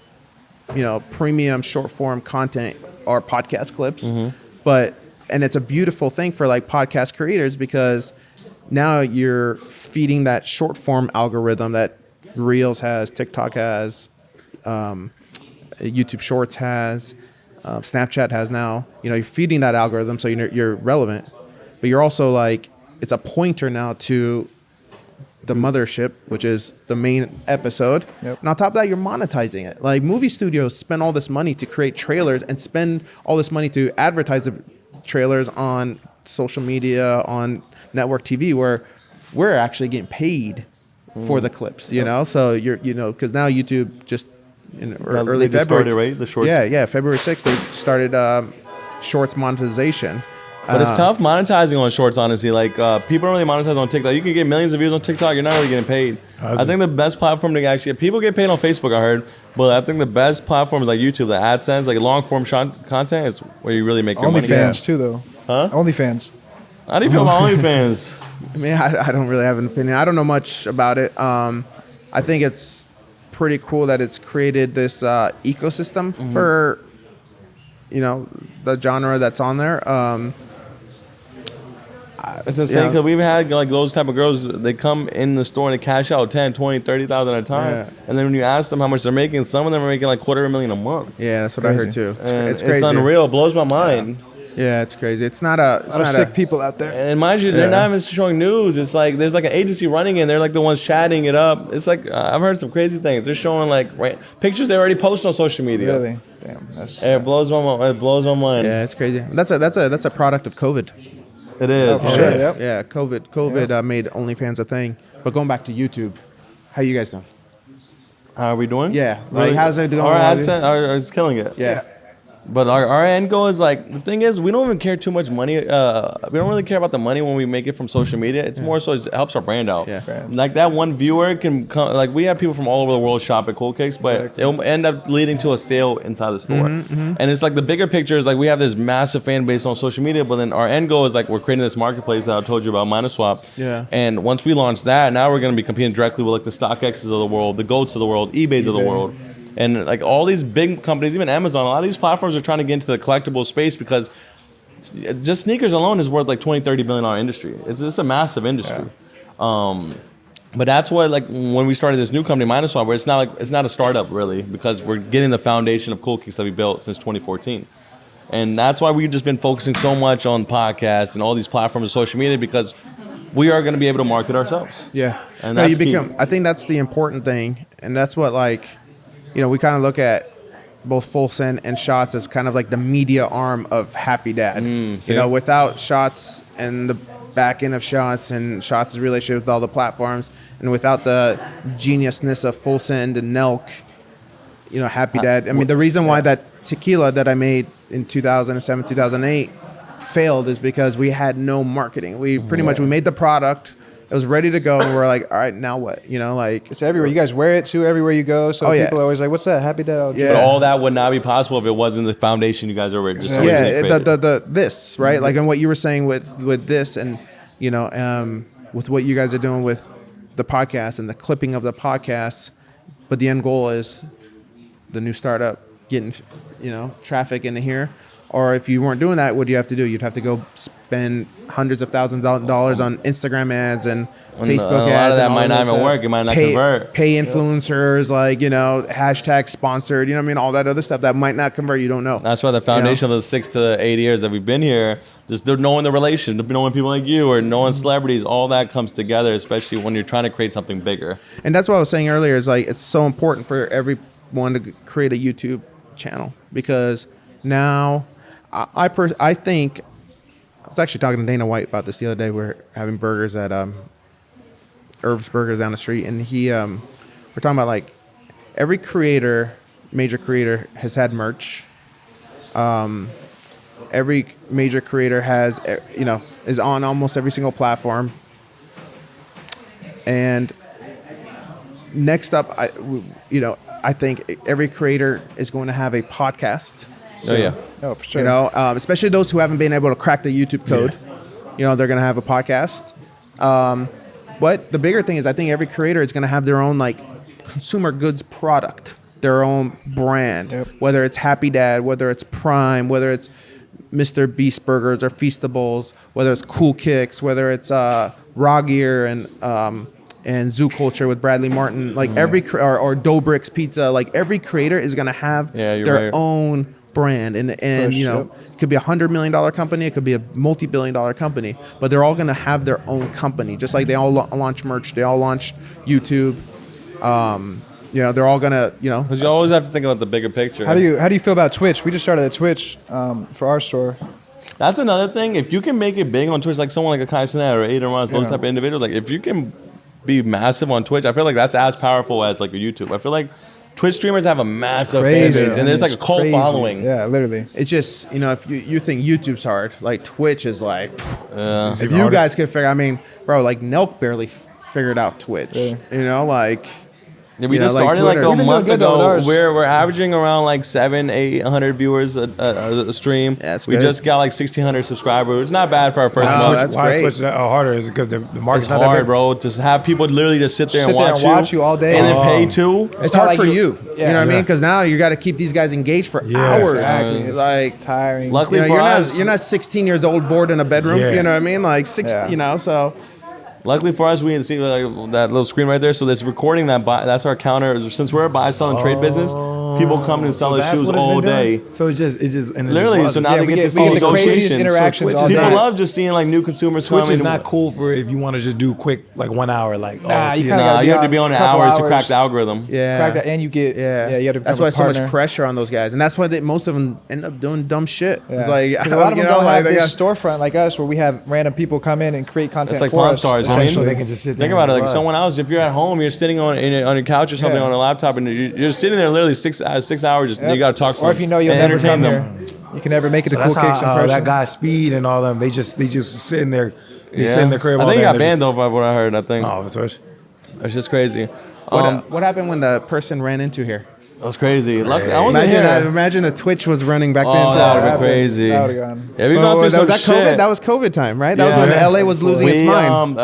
you know, premium short form content are podcast clips. And it's a beautiful thing for like podcast creators, because now you're feeding that short form algorithm that Reels has, TikTok has, YouTube Shorts has, Snapchat has now. You know, you're feeding that algorithm, so you're relevant, but you're also like, it's a pointer now to the mothership, which is the main episode. And on top of that, you're monetizing it. Like movie studios spend all this money to create trailers and spend all this money to advertise the trailers on social media, on network TV, where we're actually getting paid for the clips, you know? So you know, because now YouTube just in early February, started, right? The shorts. Yeah, February 6th, they started shorts monetization. But it's tough monetizing on shorts, honestly. Like, people don't really monetize on TikTok. You can get millions of views on TikTok. You're not really getting paid. I think the best platform to actually... People get paid on Facebook, I heard. But I think the best platform is like YouTube, the AdSense, like long-form content is where you really make your money. OnlyFans, too, though. Huh? OnlyFans. How do you feel about OnlyFans? I mean, I don't really have an opinion. I don't know much about it. I think it's pretty cool that it's created this ecosystem for, the genre that's on there. It's insane because we've had like those type of girls. They come in the store and they cash out 10, 20, 30,000 at a time. Yeah. And then when you ask them how much they're making, some of them are making like $250,000 a month. Yeah, that's what I heard too. It's crazy. It's unreal. It blows my mind. Yeah, it's crazy. It's not a. It's A lot of not sick people out there. And mind you, they're not even showing news. It's like there's like an agency running it. They're like the ones chatting it up. It's like I've heard some crazy things. They're showing like pictures they already post on social media. Really? Damn. It blows my mind. It blows my mind. Yeah, it's crazy. That's a product of COVID. It is. Oh, sure, yep. Yeah, COVID made OnlyFans a thing. But going back to YouTube, how you guys doing? How are we doing? Yeah, like how's it going? Our AdSense is killing it. Yeah. But our end goal is like, the thing is, we don't even care too much money. We don't really care about the money when we make it from social media. It's more so it helps our brand out. Yeah. Brand. Like that one viewer can come, like we have people from all over the world shop at CoolKicks, but it'll end up leading to a sale inside the store. And it's like the bigger picture is like we have this massive fan base on social media, but then our end goal is like we're creating this marketplace that I told you about, Minuswap. Yeah. And once we launch that, now we're going to be competing directly with like the StockX's of the world, the GOATs of the world, eBay's of the world. And like all these big companies, even Amazon, a lot of these platforms are trying to get into the collectible space because just sneakers alone is worth like $20, $30 billion industry. It's a massive industry. But that's what, like, when we started this new company, Minuswap, where it's not a startup really, because we're getting the foundation of CoolKicks that we built since 2014. And that's why we've just been focusing so much on podcasts and all these platforms of social media, because we are going to be able to market ourselves. Yeah. And that's key. I think that's the important thing. And that's what, like, we kind of look at both Full Send and Shots as kind of like the media arm of Happy Dad. Without Shots and the back end of Shots and Shots' relationship with all the platforms, and without the geniusness of Full Send and Nelk, Happy Dad. I mean, the reason why that tequila that I made in 2007, 2008 failed is because we had no marketing. We pretty much, we made the product. It was ready to go, and we're like, all right, now what? It's everywhere. You guys wear it too everywhere you go. So people are always like, "What's that? Happy Dad?" Yeah. But all that would not be possible if it wasn't the foundation you guys already just the this, right? Like, and what you were saying with this, and with what you guys are doing with the podcast and the clipping of the podcast, but the end goal is the new startup getting traffic into here. Or if you weren't doing that, what do you have to do? You'd have to go spend hundreds of thousands of dollars on Instagram ads and Facebook ads. A lot of that might not even work. It might not convert. Pay influencers, hashtag sponsored, all that other stuff that might not convert. You don't know. That's why the foundation of the 6 to 8 years that we've been here, just knowing the relation, knowing people like you or knowing celebrities, all that comes together, especially when you're trying to create something bigger. And that's what I was saying earlier is like, it's so important for everyone to create a YouTube channel, because now I think, I was actually talking to Dana White about this the other day. We're having burgers at Irv's Burgers down the street, and we're talking about like every major creator has had merch. Every major creator has, is on almost every single platform. And next up, I think every creator is going to have a podcast. Oh yeah. Oh, for sure. Especially those who haven't been able to crack the YouTube code. They're going to have a podcast. But the bigger thing is, I think every creator is going to have their own like consumer goods product, their own brand. Yep. Whether it's Happy Dad, whether it's Prime, whether it's Mr. Beast Burgers or Feastables, whether it's CoolKicks, whether it's Raw Gear and Zoo Culture with Bradley Martin. Like or Dobrik's Pizza. Like every creator is going to have their own brand, and it could be $100 million company, it could be a multi-billion-dollar company, but they're all going to have their own company, just like they all launch merch, they all launch YouTube. They're all going to because you always have to think about the bigger picture. How do you feel about Twitch? We just started a Twitch for our store. That's another thing. If you can make it big on Twitch, like someone like a Kai Cenat or Aiden Ross, those type of individuals, like if you can be massive on Twitch, I feel like that's as powerful as like a YouTube. I feel like Twitch streamers have a massive fan base, and there's like a cult following. Yeah, literally. It's just, if you think YouTube's hard, like Twitch is like, if you guys could figure, bro, like Nelk barely figured out Twitch. Yeah. Yeah, we You know, just like started like Twitter. a We've been month doing good though with ago. ours. We're averaging around like 700-800 viewers a stream. Yeah, that's we good. just got like 1,600 subscribers. It's not bad for our first Wow, month. that's Why is great. Twitch harder? Is it because the market's It's not that hard, big? bro. To have people literally just sit there, Sit there and watch you all day. and then Oh. pay too. It's not hard like for you- you. yeah. You know what I mean? Yeah. Because now you got to keep these guys engaged for Yes, hours. Exactly. It's Like, tiring. Luckily you know, for you're us, not 16 years old bored in a bedroom. Yeah. You know what I mean? Like Yeah. you know, so Luckily for us, we didn't see like, that little screen right there. So this recording that that's our counter. Since we're a buy, sell, and trade business, people come and sell So their that's shoes what it's all been day. doing? So it just and it Literally, just so now Yeah, they we get to get see the craziest negotiations. interactions Twitch all is People day. love just seeing like new consumers Twitch coming. is not cool for if you want to just do quick like 1 hour like Nah, you shit. kinda Nah, gotta you be have to on be on a couple hours to crack hours. the algorithm. yeah. Crack that, and you get you have to That's become why a so much partner. pressure on those guys, and that's why most of them end up doing dumb shit. Yeah. It's like 'Cause a lot of you them know, don't like, have they this got- storefront like us, where we have random people come in and create content It's like for Pawn us. Stars, you know what I mean? essentially. They can just sit there. Think about it, and like watch. someone else. If you're at home, you're sitting on your couch or something Yeah. on a laptop, and you're sitting there literally 6 hours. Just Yep. you gotta talk to them. Or if you know you'll and never entertain come them. here, you can never make it to So that's CoolKicks in how person. that guy Speed and all them. They just sitting there. They sit in the crib. I all think he day got and they're banned though, by what I heard. I think just- Oh, it's Twitch. it's just crazy. what happened when the person ran into here? That was crazy. Luckily, I wasn't Imagine here. imagine the Twitch was running back Oh, then. that would've been That crazy. That would've gone. Yeah, we've Oh, gone through was some that shit. COVID? That was COVID time, right? That was when Yeah. LA was losing its We mind.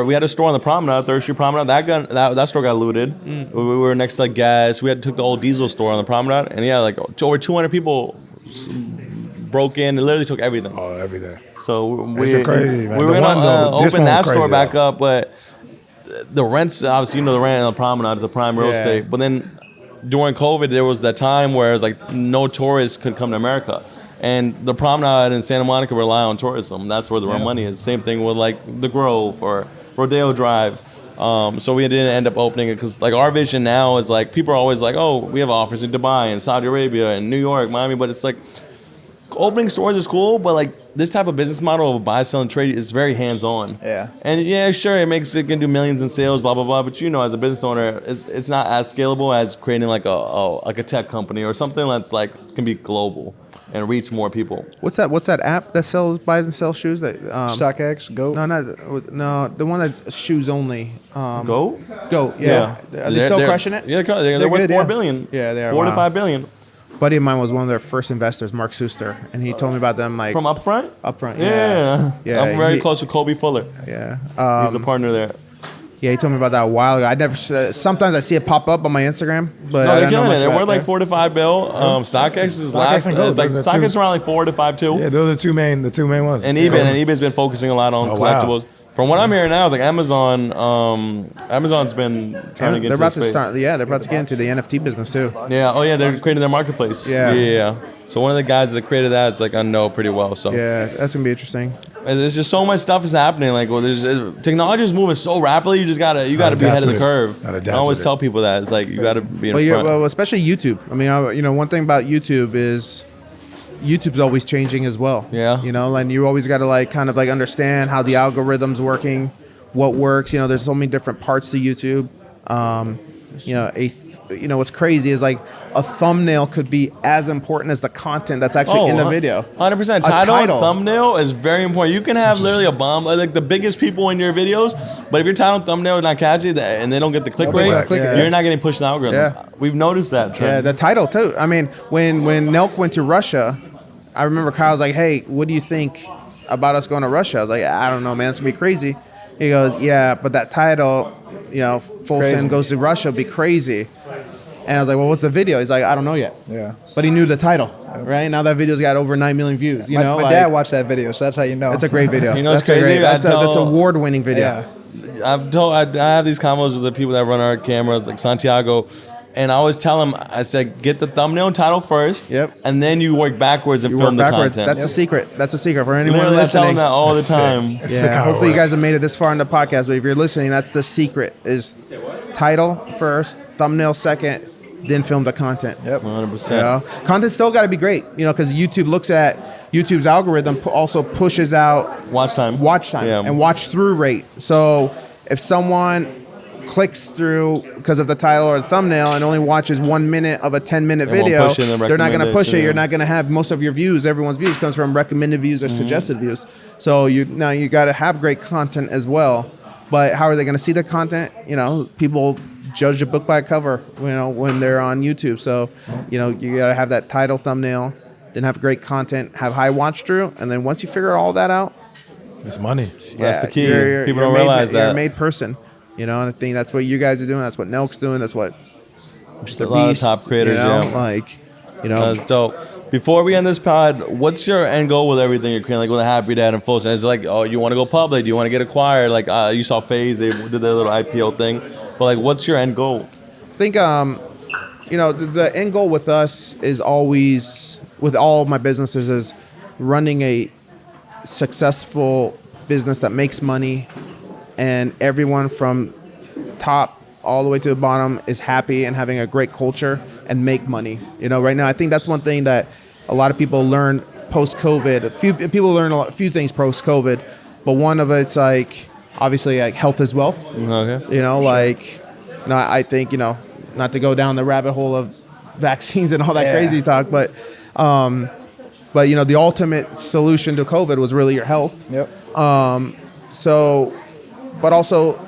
we had a store on the Promenade, Third Street Promenade. That store got looted. We were next to like gas. We had took the old Diesel store on the Promenade, and yeah, like over 200 people broke in and literally took everything. Oh, everything. So we been crazy, man. we The were one, gonna though, this open one that was store crazy, back though. up, but the rents obviously the rent on the Promenade is a prime real Yeah. estate. But then during COVID, there was that time where it was like no tourists could come to America. And the Promenade in Santa Monica rely on tourism. That's where the real money is. Same thing with like the Grove or Rodeo Drive. So we didn't end up opening it because like our vision now is like people are always like, oh, we have offers in Dubai and Saudi Arabia and New York, Miami, but it's like opening stores is cool, but like this type of business model of buy, sell, and trade is very hands-on. Yeah. And yeah, sure, it can do millions in sales, blah blah blah. But you know, as a business owner, it's not as scalable as creating like a tech company or something that's like can be global and reach more people. What's that app that buys and sells shoes? That StockX, Go. no, the one that's shoes only. Go. Yeah. Are they still crushing it? Yeah, they're worth good, 4 yeah. billion. Yeah, they are. 4 to Wow. 5 billion Buddy of mine was one of their first investors, Mark Suster, and he told me about them like from Upfront. upfront. Yeah, Yeah, I'm very he- close with Kobe Fuller. Yeah. He's a partner there. Yeah, he told me about that a while ago. I never. Sometimes I see it pop up on my Instagram, but No, I they're don't know killing much it. They're about worth like 4 to 5 bill. StockX is last. and Go, It's like those are the StockX two. around like 4 to 5 too. Yeah, those are the two main ones. And eBay, and eBay's been focusing a lot on Oh, wow. collectibles. From what I'm hearing now, is like Amazon. Amazon's been trying to get they're into about the to space. start. Yeah, they're about to get into the NFT business too. Yeah. Oh yeah, they're creating their marketplace. Yeah. So one of the guys that created that is like I know pretty well. So Yeah, that's gonna be interesting. and there's just so much stuff is happening. Like well, technology is moving so rapidly. You gotta be Gotta ahead of the adapt to it. curve. Gotta I adapt always with it. tell people that it's like you gotta be in Well, front. well, especially YouTube. I mean, one thing about YouTube is YouTube's always changing as well. Yeah. And you always got to like kind of like understand how the algorithm's working, what works. There's so many different parts to YouTube. What's crazy is like a thumbnail could be as important as the content that's actually in the video. 100%. A Title, title. thumbnail is very important. You can have literally a bomb, like the biggest people in your videos, but if your title and thumbnail is not catchy and they don't get the click Nobody's rate, gonna click it. you're not getting pushed in the algorithm. Yeah. We've noticed that Yeah, trend. the title too. I mean, when Nelk went to Russia, I remember Kyle was like, "Hey, what do you think about us going to Russia?" I was like, "I don't know, man. It's gonna be crazy." He goes, "Yeah, but that title, Full Crazy. Send goes to Russia, would be crazy." And I was like, "Well, what's the video?" He's like, "I don't know yet." Yeah. But he knew the title, right? Now that video's got over 9 million views. My dad watched that video, so that's how you know. It's a great video. You know what's that's crazy? That's I tell- award-winning video. Yeah. I have these combos with the people that run our cameras, like Santiago, and I always tell them, I said, get the thumbnail and title first, Yep. and then you work backwards and You film work the backwards. content. That's a secret. That's a secret for anyone Literally, I tell them listening. that all the That's sick. time. That's sick Yeah, how it hopefully you works. guys have made it this far in the podcast. But if you're listening, that's the secret: is title first, thumbnail second, then film the content. Yep. 100%. Content still got to be great, because YouTube looks at YouTube's algorithm also pushes out Watch time. Yeah. and watch through rate. So if someone clicks through because of the title or the thumbnail and only watches 1 minute of a 10-minute It won't video, push it in the they're not going to push it. recommendation, You're yeah. not going to have most of your views. Everyone's views comes from recommended views or suggested views. So you got to have great content as well. But how are they going to see the content? People judge a book by cover, when they're on YouTube. So, you got to have that title, thumbnail, then have great content, have high watch through, and then once you figure all that out, It's money. That's the key. People you're don't realize that. You're a made person, and I think that's what you guys are doing. That's what Nelk's doing. That's what Mr. A lot of Beast, top creators, That's dope. Before we end this pod, what's your end goal with everything you're creating? Like with a Happy Dad and Full Send? Is it like, oh, you want to go public? Do you want to get acquired? Like you saw FaZe, they did their little IPO thing. But like, what's your end goal? I think, the end goal with us is always, with all of my businesses, is running a successful business that makes money, and everyone from top all the way to the bottom is happy and having a great culture and make money. Right now, I think that's one thing that a lot of people learn post-COVID. A few people learn a few things post-COVID, but one of it's like, obviously, like health is wealth. Okay. I think, not to go down the rabbit hole of vaccines and all that crazy talk, but the ultimate solution to COVID was really your health. Yep. But also,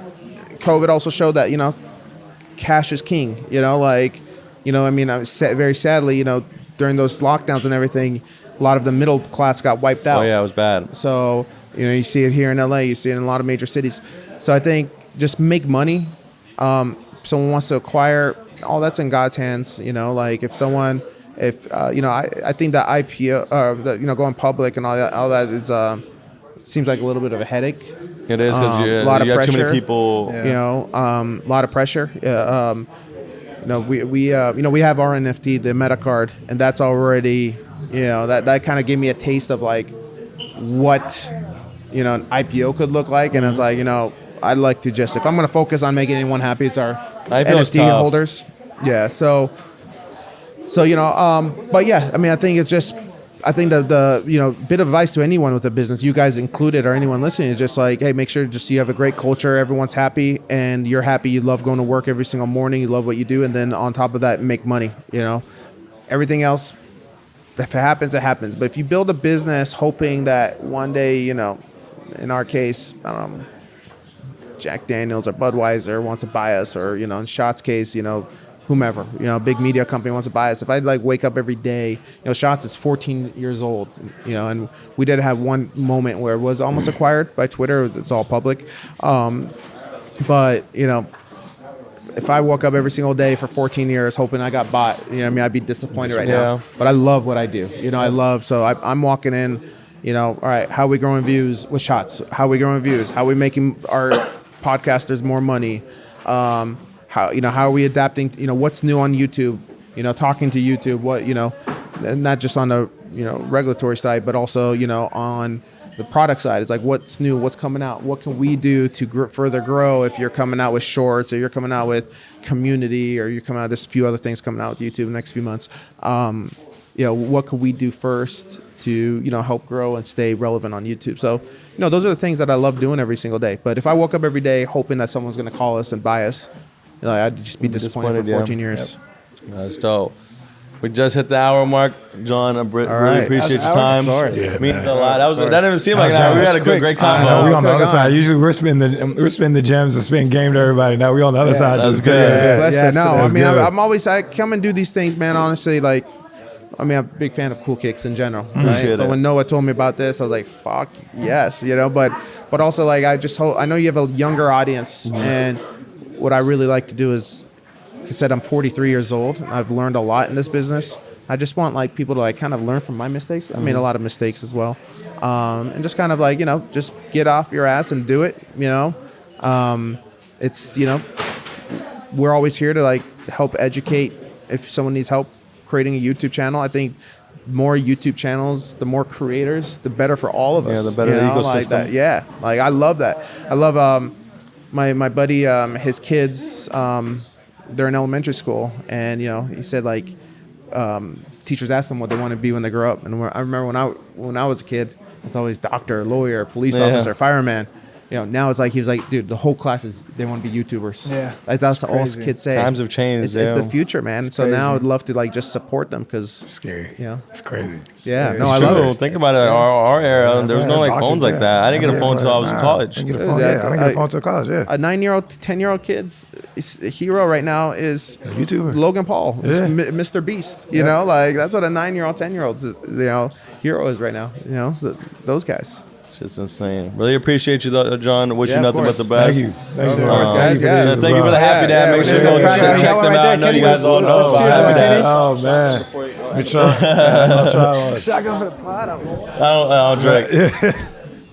COVID also showed that, cash is king. Very sadly, during those lockdowns and everything, a lot of the middle class got wiped out. Oh yeah, it was bad. So, you see it here in LA, you see it in a lot of major cities. So I think just make money. Someone wants to acquire, all that's in God's hands. If someone, I think that IPO, going public and all that is, seems like a little bit of a headache. It is because a lot of you have pressure. too many people. A lot of pressure. We have our NFT, the Meta card, and that's already, that kind of gave me a taste of like what, an IPO could look like. And it's like, I'd like to just, if I'm going to focus on making anyone happy, it's our NFT holders. Yeah. So, but yeah, I think it's just, I think the bit of advice to anyone with a business, you guys included, or anyone listening, is just like, hey, make sure just you have a great culture, everyone's happy, and you're happy. You love going to work every single morning. You love what you do, and then on top of that, make money. Everything else, if it happens, it happens. But if you build a business hoping that one day, in our case, Jack Daniels or Budweiser wants to buy us, or in Shots' case, whomever, a big media company wants to buy us. If I wake up every day, Shots is 14 years old, and we did have one moment where it was almost acquired by Twitter. It's all public. But, if I woke up every single day for 14 years hoping I got bought, I'd be disappointed right now. But I love what I do. So I'm walking in, all right, how are we growing views with Shots? How are we growing views? How are we making our podcasters more money? How are we adapting? What's new on YouTube? Talking to YouTube. What not just on the regulatory side, but also on the product side. It's like, what's new? What's coming out? What can we do to further grow? If you're coming out with shorts, or you're coming out with community, or you're coming out, there's a few other things coming out with YouTube in the next few months. What could we do first to help grow and stay relevant on YouTube? So those are the things that I love doing every single day. But if I woke up every day hoping that someone's going to call us and buy us, I'd just be disappointed for 14 years. Yep. That's dope. We just hit the hour mark, John. I really right. appreciate your time. Yeah, means man. a lot. That didn't seem like an hour. We had a great combo. We on the other side. Usually we're spinning the gems and spinning game to everybody. Now we on the other side. That's Just good. I'm always, I come and do these things, man. Honestly, I'm a big fan of CoolKicks in general. Right? So when Noah told me about this, I was like, fuck yes, But also, I know you have a younger audience, and what I really like to do is, like I said, I'm 43 years old. I've learned a lot in this business. I just want people to kind of learn from my mistakes. I made a lot of mistakes as well, and just kind of just get off your ass and do it. It's we're always here to help educate if someone needs help creating a YouTube channel. I think more YouTube channels, the more creators, the better for all of us. Yeah, the better the ecosystem. I love that. I love my buddy, his kids. They're in elementary school, and he said teachers ask them what they want to be when they grow up. And I remember when I was a kid, it's always doctor, lawyer, police officer, fireman. You know, now it's like he was like, dude, the whole class they want to be YouTubers. Yeah, like that's all crazy. kids say. Times have changed, It's the yeah. future, man. So crazy. now I'd love to like just support them because Scary. Yeah. It's crazy. yeah, It's no, I True. love it. Think about it. Our era, there was no like phones like that. I didn't get a phone until I was in college. I didn't get a phone. Yeah, Yeah, I didn't get a phone until college. Yeah. A 9-year-old, 10-year-old kid's hero right now is YouTuber. Logan Paul, It's Yeah. Mr. Beast. You know, like that's what a 9-year-old, 10-year-old, hero is right now. You know, those guys. Shit's insane. Really appreciate you, though, John. Wish Yeah, you of nothing but course. the best. Thank you. Thank you very course, much. guys. Thank you for Yeah, this Thank as you for the well. Happy Dad. Make sure you go yeah. check them Right out. there, I know you Kenny. guys all know Let's about cheers, Happy man, Kenny. Dad. Oh man. We try. I'll try one. Shotgun for the pot. I'll drink.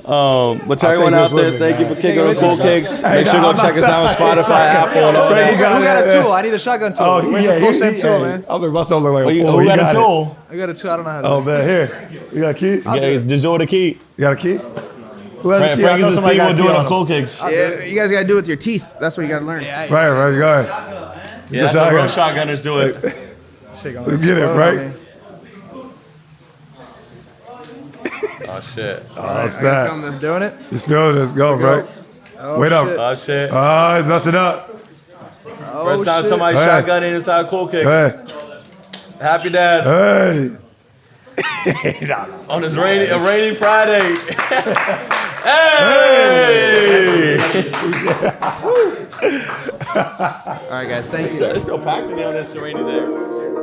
But to everyone this out there, with me, thank you man. for kicking with Cool Kicks. Make sure you no, go check us out on Spotify, Apple, and all Right, that. you got Who it. got a tool? I need a shotgun tool. Where's the full send tool, man? I'll make myself look like a Who fool. You got got a it. tool? I got a tool. I don't know how to. Oh man, here. You got a key? Yeah, just do it with a key. You got a key? Who has a key? I Frank know is the somebody Steve got will a do key it on on him. Cool Kicks. Yeah, you guys got to do it with your teeth. That's what you got to learn. Right, go ahead. Yeah, that's how real shotgun. shotgunners do it. Let's get it, right? Oh, shit. Oh, snap. I'm doing it. Let's go, right? Oh, Wait up. shit. Oh, shit. Oh, it's messing up. Oh, First time shit. somebody Hey. shotgunning inside Cool Kicks. Hey, Happy Dad. hey. On this rainy Friday. Hey! All right, guys. Thank you. It's still packed in here on this rainy day.